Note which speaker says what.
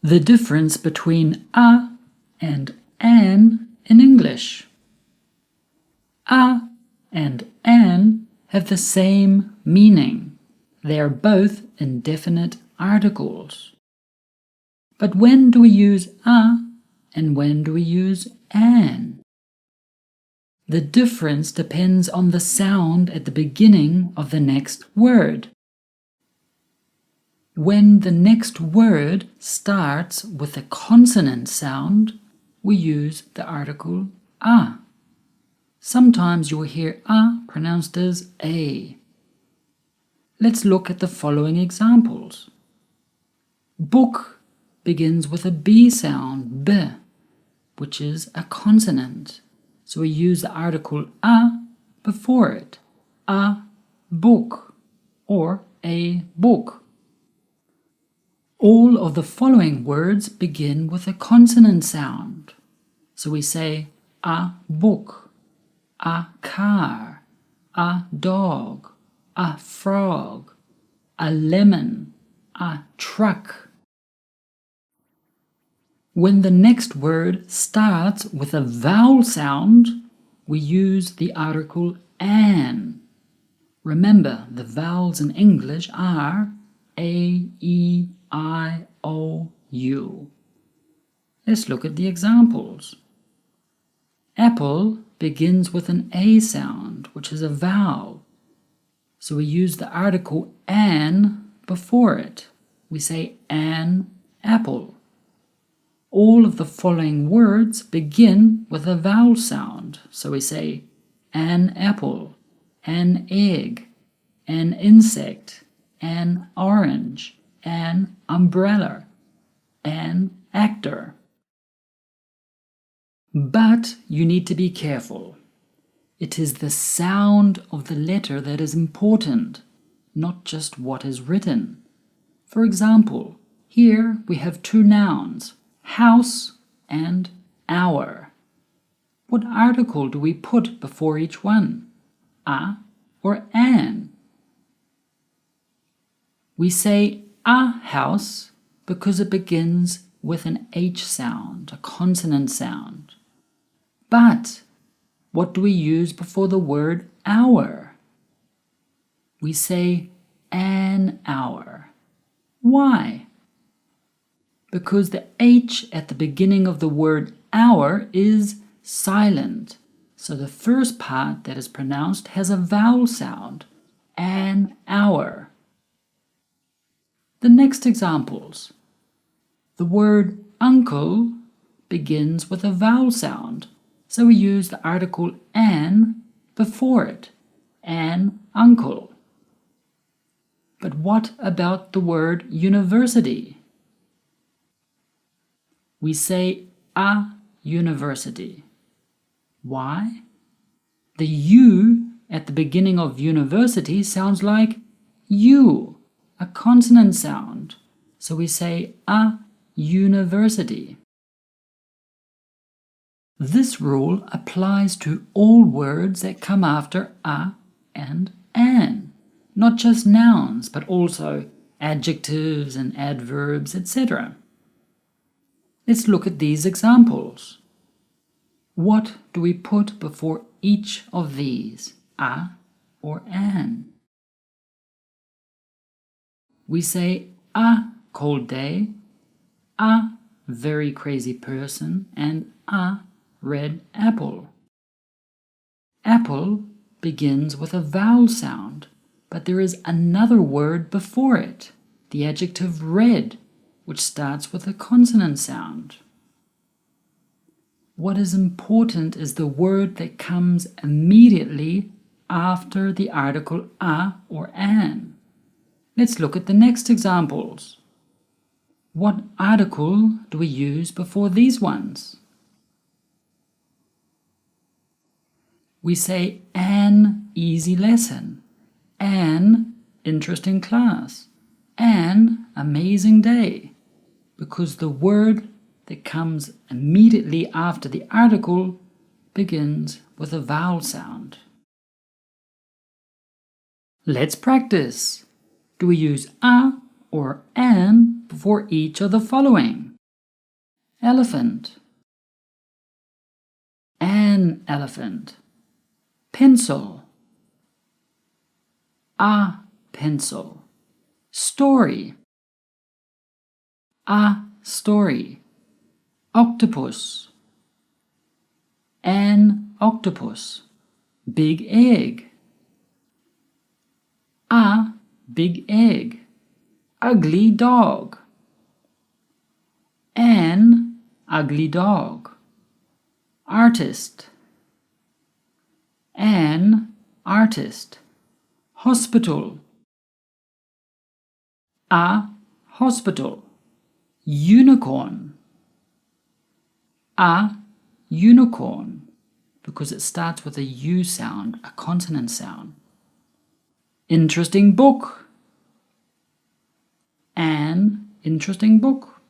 Speaker 1: The difference between a and an in English. A and an have the same meaning. They are both indefinite articles. But when do we use a and when do we use an? The difference depends on the sound at the beginning of the next word. When the next word starts with a consonant sound, we use the article a. Sometimes you will hear a pronounced as a. Let's look at the following examples. Book begins with a B sound, b, which is a consonant. So we use the article a before it. A book or a book. All of the following words begin with a consonant sound. So we say a book, a car, a dog, a frog, a lemon, a truck. When the next word starts with a vowel sound, we use the article an. Remember, the vowels in English are A, E, I, O, U. Let's look at the examples. Apple begins with an A sound, which is a vowel. So we use the article an before it. We say an apple. All of the following words begin with a vowel sound. So we say an apple, an egg, an insect, an orange, an umbrella, an actor. But you need to be careful. It is the sound of the letter that is important, not just what is written. For example, here we have two nouns, house and hour. What article do we put before each one? A or an? We say a house because it begins with an H sound, a consonant sound. But what do we use before the word hour? We say an hour. Why? Because the H at the beginning of the word hour is silent. So the first part that is pronounced has a vowel sound, an hour. The next examples. The word uncle begins with a vowel sound, so we use the article an before it, an uncle. But what about the word university? We say a university. Why? The U at the beginning of university sounds like U, a consonant sound. So we say a university. This rule applies to all words that come after a and an, not just nouns, but also adjectives and adverbs, etc. Let's look at these examples. What do we put before each of these, a or an? We say a cold day, a very crazy person, and a red apple. Apple begins with a vowel sound, but there is another word before it, the adjective red, which starts with a consonant sound. What is important is the word that comes immediately after the article a or an. Let's look at the next examples. What article do we use before these ones? We say an easy lesson, an interesting class, an amazing day, because the word that comes immediately after the article begins with a vowel sound. Let's practice. Do we use a or an before each of the following? elephant. An elephant. Pencil. A pencil. Story. A story. Octopus. An octopus. Big egg. A big egg. Ugly dog. An ugly dog. Artist. An artist. Hospital. A hospital. Unicorn. A unicorn, because it starts with a U sound, a consonant sound. Interesting book. An interesting book.